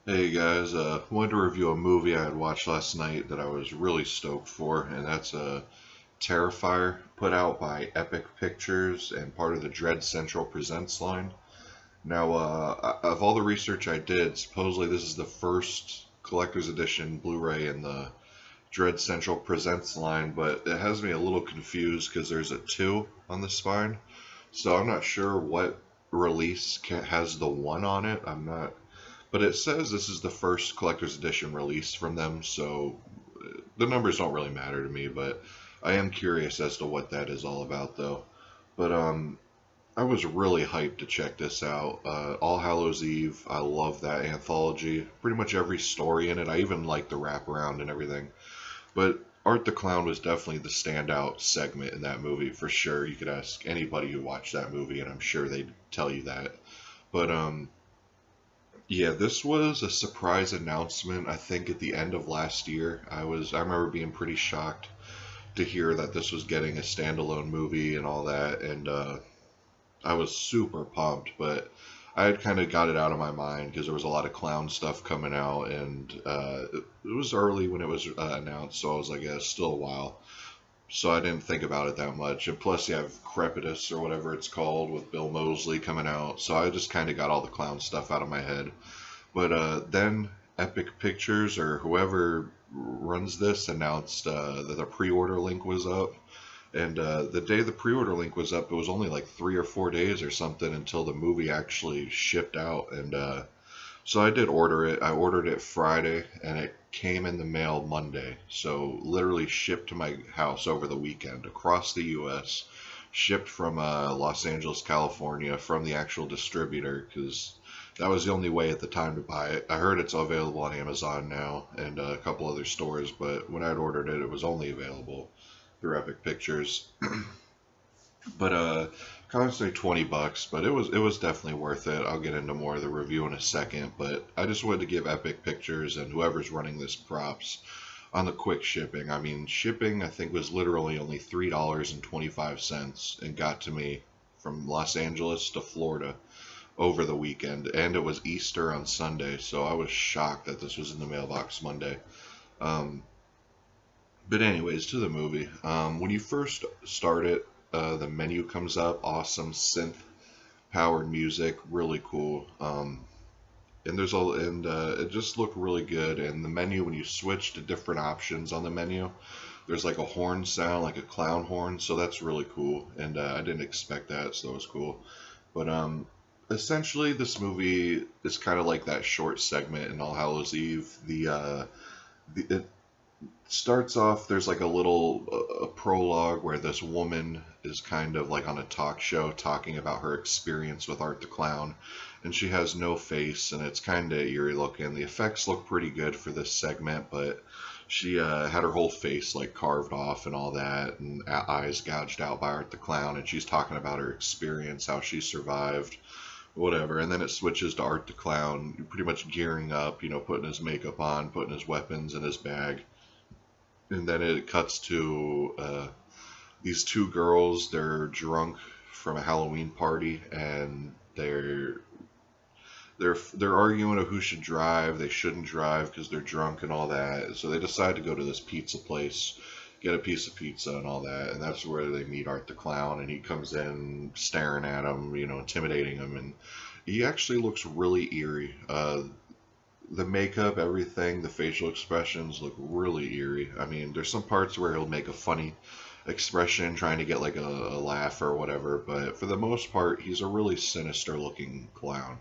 Hey guys, wanted to review a movie I had watched last night that I was really stoked for, and that's Terrifier, put out by Epic Pictures and part of the Dread Central Presents line. Now, of all the research I did, supposedly this is the first collector's edition Blu-ray in the Dread Central Presents line, but it has me a little confused because there's a 2 on the spine, so I'm not sure what release has the 1 on it. I'm not. But it says this is the first collector's edition release from them, so the numbers don't really matter to me, but I am curious as to what that is all about, though. But I was really hyped to check this out. All Hallows Eve, I love that anthology. Pretty much every story in it. I even like the wraparound and everything. But Art the Clown was definitely the standout segment in that movie, for sure. You could ask anybody who watched that movie, and I'm sure they'd tell you that. But yeah, this was a surprise announcement, I think, at the end of last year. I remember being pretty shocked to hear that this was getting a standalone movie and all that, and I was super pumped, but I had kind of got it out of my mind because there was a lot of clown stuff coming out, and it was early when it was announced, so I was like, yeah, it's still a while. So I didn't think about it that much. And plus, you have Crepitus or whatever it's called with Bill Moseley coming out. So I just kind of got all the clown stuff out of my head. But then Epic Pictures or whoever runs this announced that the pre-order link was up. And the day the pre-order link was up, it was only like 3 or 4 days or something until the movie actually shipped out. And so I did order it. I ordered it Friday, and it came in the mail Monday. So literally shipped to my house over the weekend across the U.S. Shipped from Los Angeles, California, from the actual distributor, because that was the only way at the time to buy it. I heard it's available on Amazon now and a couple other stores, but when I'd ordered it, it was only available through Epic Pictures. But constantly $20, but it was definitely worth it. I'll get into more of the review in a second, but I just wanted to give Epic Pictures and whoever's running this props on the quick shipping. I mean, shipping I think was literally only $3.25 and got to me from Los Angeles to Florida over the weekend, and it was Easter on Sunday, so I was shocked that this was in the mailbox Monday. Um, but anyways, to the movie. When you first start it, the menu comes up, awesome synth powered music, really cool. And it just looked really good. And the menu, when you switch to different options on the menu, there's like a horn sound, like a clown horn, so that's really cool. And I didn't expect that, so it was cool. But essentially, this movie is kind of like that short segment in All Hallows Eve. It starts off, there's like a prologue where this woman is kind of like on a talk show talking about her experience with Art the Clown, and she has no face, and it's kind of eerie looking. The effects look pretty good for this segment, but she had her whole face like carved off and all that, and eyes gouged out by Art the Clown, and she's talking about her experience, how she survived, whatever. And then it switches to Art the Clown pretty much gearing up, putting his makeup on, putting his weapons in his bag. And then it cuts to these two girls. They're drunk from a Halloween party, and they're arguing of who should drive. They shouldn't drive because they're drunk and all that. So they decide to go to this pizza place, get a piece of pizza and all that. And that's where they meet Art the Clown, and he comes in staring at them, intimidating them, and he actually looks really eerie. The makeup, everything, the facial expressions look really eerie. I mean, there's some parts where he'll make a funny expression trying to get like a laugh or whatever, but for the most part, he's a really sinister looking clown.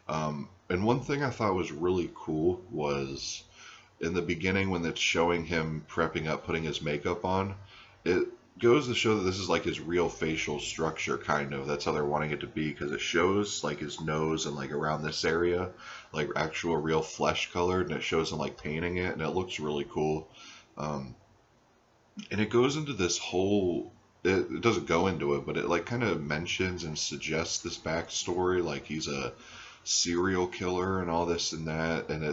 And one thing I thought was really cool was in the beginning when it's showing him prepping up, putting his makeup on, it goes to show that this is like his real facial structure, kind of. That's how they're wanting it to be, because it shows like his nose and like around this area, like actual real flesh colored, and it shows him like painting it, and it looks really cool. And it goes into this whole, it doesn't go into it, but it like kind of mentions and suggests this backstory, like he's a serial killer and all this and that, and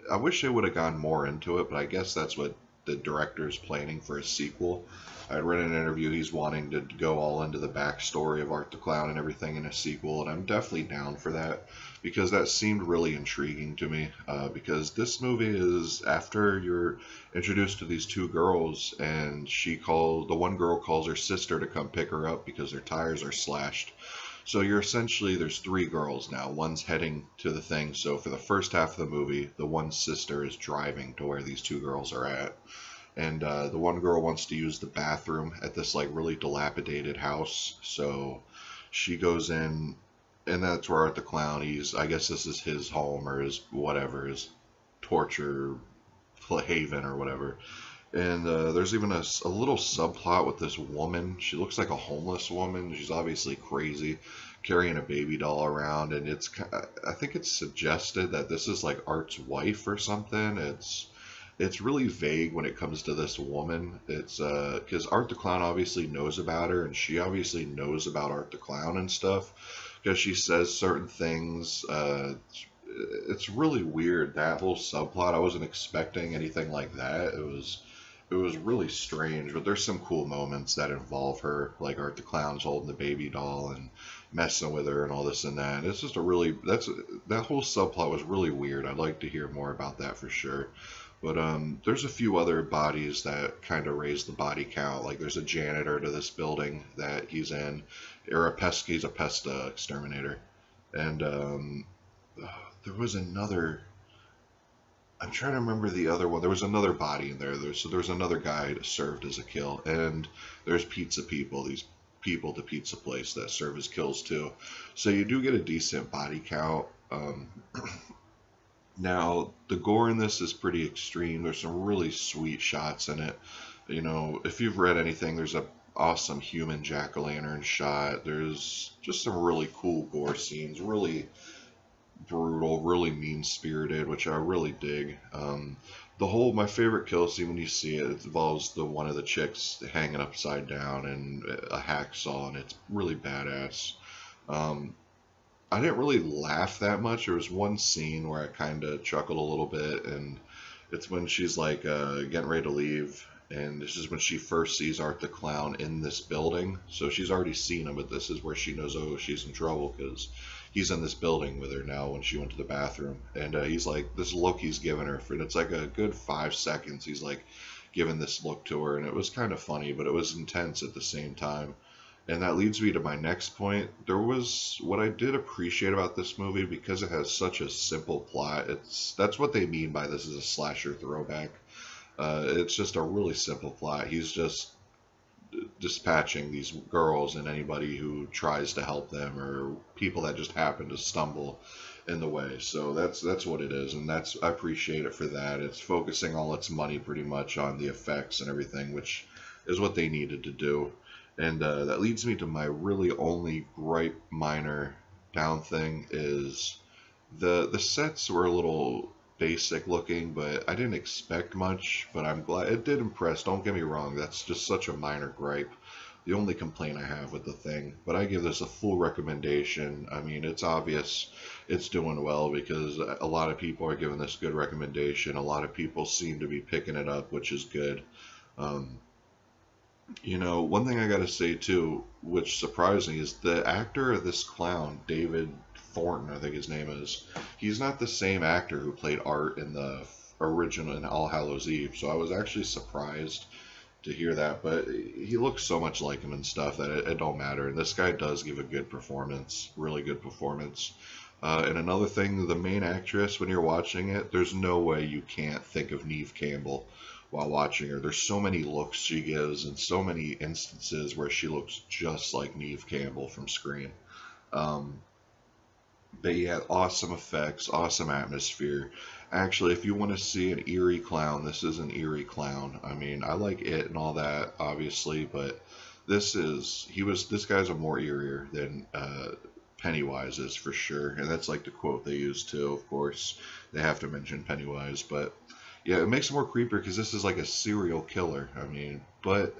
I wish they would have gone more into it, but I guess that's what the director's planning for a sequel. I read in an interview he's wanting to go all into the backstory of Art the Clown and everything in a sequel, and I'm definitely down for that because that seemed really intriguing to me. Because this movie is after you're introduced to these two girls, and the one girl calls her sister to come pick her up because their tires are slashed. So you're essentially, there's three girls now. One's heading to the thing. So for the first half of the movie, the one sister is driving to where these two girls are at. And the one girl wants to use the bathroom at this like really dilapidated house. So she goes in, and that's where Art the Clown, I guess this is his home or his whatever, his torture haven or whatever. And there's even a little subplot with this woman. She looks like a homeless woman. She's obviously crazy, carrying a baby doll around. And I think it's suggested that this is like Art's wife or something. It's really vague when it comes to this woman. It's because Art the Clown obviously knows about her, and she obviously knows about Art the Clown and stuff because she says certain things. It's really weird, that whole subplot. I wasn't expecting anything like that. It was really strange, but there's some cool moments that involve her, like Art the Clown's holding the baby doll and messing with her and all this and that. And it's just that whole subplot was really weird. I'd like to hear more about that for sure. But there's a few other bodies that kind of raise the body count. Like there's a janitor to this building that he's in, or he's a pest exterminator. And there was another. I'm trying to remember the other one. There was another body in there. So there was another guy that served as a kill. And there's pizza people, these people at the pizza place that serve as kills too. So you do get a decent body count. Now, the gore in this is pretty extreme. There's some really sweet shots in it. You know, if you've read anything, there's a awesome human jack-o'-lantern shot. There's just some really cool gore scenes. Really brutal, really mean-spirited, which I really dig. My favorite kill scene when you see it, it involves one of the chicks hanging upside down and a hacksaw, and it's really badass. I didn't really laugh that much. There was one scene where I kind of chuckled a little bit, and it's when she's like getting ready to leave, and this is when she first sees Art the Clown in this building. So she's already seen him, but this is where she knows, oh, she's in trouble because he's in this building with her now when she went to the bathroom. And he's like, this look he's giving her, and it's like a good 5 seconds. He's like giving this look to her, and it was kind of funny, but it was intense at the same time. And that leads me to my next point. What I did appreciate about this movie, because it has such a simple plot. That's what they mean by this is a slasher throwback. It's just a really simple plot. He's just dispatching these girls and anybody who tries to help them or people that just happen to stumble in the way. So that's what it is, and I appreciate it for that. It's focusing all its money pretty much on the effects and everything, which is what they needed to do. And that leads me to my really only gripe, minor down thing is the sets were a little basic looking, but I didn't expect much, but I'm glad it did impress. Don't get me wrong, that's just such a minor gripe. The only complaint I have with the thing, but I give this a full recommendation. I mean, it's obvious it's doing well because a lot of people are giving this good recommendation. A lot of people seem to be picking it up, which is good. You know, one thing I gotta say too, which surprised me, is the actor of this clown, David Thornton, I think his name is. He's not the same actor who played Art in the original in All Hallows Eve, so I was actually surprised to hear that. But he looks so much like him and stuff that it don't matter. And this guy does give a good performance, really good performance. And another thing, the main actress, when you're watching it, there's no way you can't think of Neve Campbell while watching her. There's so many looks she gives and so many instances where she looks just like Neve Campbell from Scream. They had awesome effects, awesome atmosphere. Actually, if you want to see an eerie clown, this is an eerie clown. I mean, I like it and all that, obviously, but this guy's a more eerier than Pennywise is for sure. And that's like the quote they use too, of course. They have to mention Pennywise, but yeah, it makes it more creepier because this is like a serial killer. I mean, but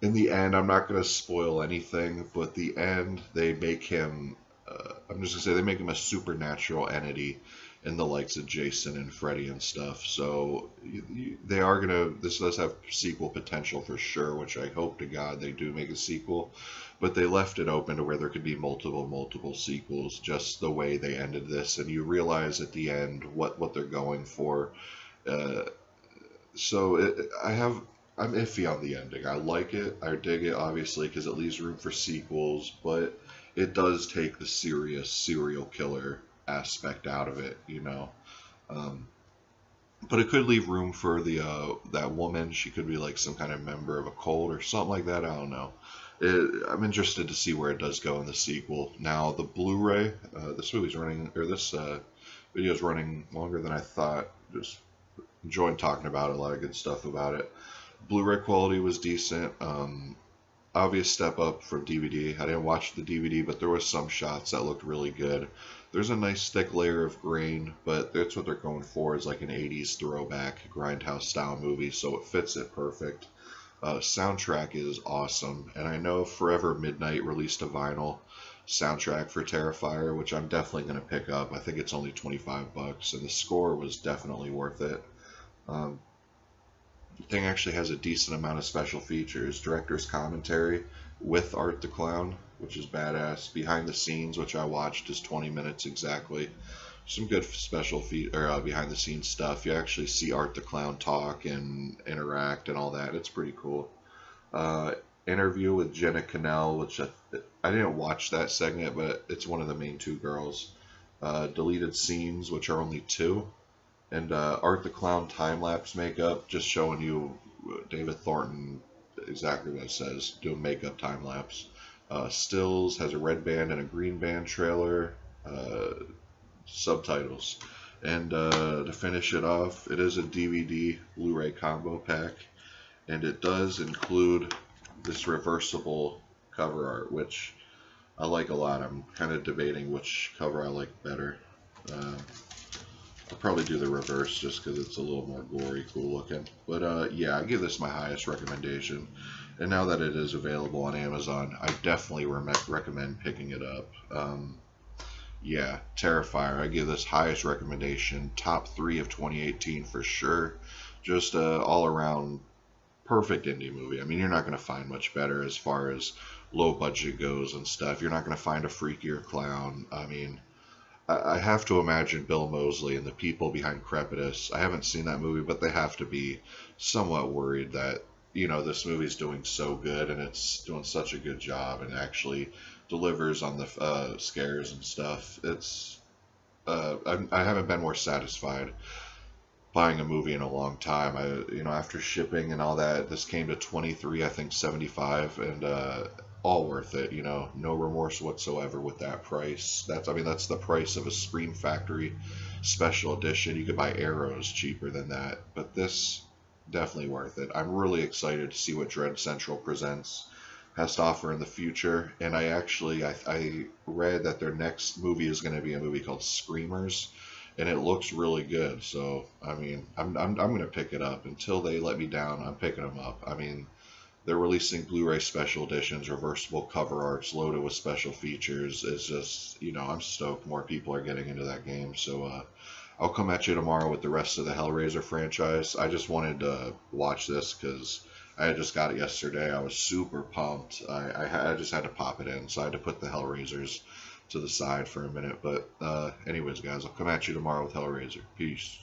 in the end, I'm not going to spoil anything, but the end, they make him I'm just gonna say they make him a supernatural entity in the likes of Jason and Freddy and stuff. So they are gonna. This does have sequel potential for sure, which I hope to God they do make a sequel. But they left it open to where there could be multiple sequels, just the way they ended this, and you realize at the end what they're going for. Uh, I'm iffy on the ending. I like it, I dig it, obviously, because it leaves room for sequels, but it does take the serious serial killer aspect out of it, you know. Um, but it could leave room for the that woman. She could be like some kind of member of a cult or something like that. I don't know. I'm interested to see where it does go in the sequel. Now the Blu-ray, this movie's running, or this video is running longer than I thought. Just enjoying talking about it. A lot of good stuff about it. Blu-ray quality was decent. Obvious step up from DVD. I didn't watch the DVD, but there was some shots that looked really good. There's a nice thick layer of grain, but that's what they're going for, is like an 80s throwback grindhouse style movie, so it fits it perfect. Soundtrack is awesome, and I know Forever Midnight released a vinyl soundtrack for Terrifier, which I'm definitely going to pick up. I think it's only 25 bucks, and the score was definitely worth it. The thing actually has a decent amount of special features. Director's commentary with Art the Clown, which is badass. Behind the scenes, which I watched, is 20 minutes exactly. Some good behind the scenes stuff. You actually see Art the Clown talk and interact and all that. It's pretty cool. Interview with Jenna Cannell, which I didn't watch that segment, but it's one of the main two girls. Deleted scenes, which are only two. And Art the Clown time-lapse makeup, just showing you David Thornton, exactly what it says, doing makeup time-lapse. Stills, has a red band and a green band trailer, subtitles. And to finish it off, it is a DVD Blu-ray combo pack, and it does include this reversible cover art, which I like a lot. I'm kind of debating which cover I like better. I'll probably do the reverse just because it's a little more gory, cool looking. But yeah, I give this my highest recommendation. And now that it is available on Amazon, I definitely recommend picking it up. Yeah, Terrifier, I give this highest recommendation. Top 3 of 2018 for sure. Just all around perfect indie movie. I mean, you're not going to find much better as far as low budget goes and stuff. You're not going to find a freakier clown. I mean, I have to imagine Bill Moseley and the people behind Crepitus. I haven't seen that movie, but they have to be somewhat worried that, you know, this movie's doing so good and it's doing such a good job and actually delivers on the scares and stuff. It's I haven't been more satisfied buying a movie in a long time. After shipping and all that, this came to 23, I think 75, and all worth it. No remorse whatsoever with that price. That's the price of a Scream Factory special edition. You could buy Arrows cheaper than that, but this definitely worth it. I'm really excited to see what Dread Central Presents has to offer in the future, and I read that their next movie is going to be a movie called Screamers, and it looks really good. So I mean, I'm going to pick it up. Until they let me down, I'm picking them up. I mean, they're releasing Blu-ray special editions, reversible cover arts loaded with special features. It's just, I'm stoked more people are getting into that game. So I'll come at you tomorrow with the rest of the Hellraiser franchise. I just wanted to watch this because I just got it yesterday. I was super pumped. I just had to pop it in, so I had to put the Hellraisers to the side for a minute. But anyways, guys, I'll come at you tomorrow with Hellraiser. Peace.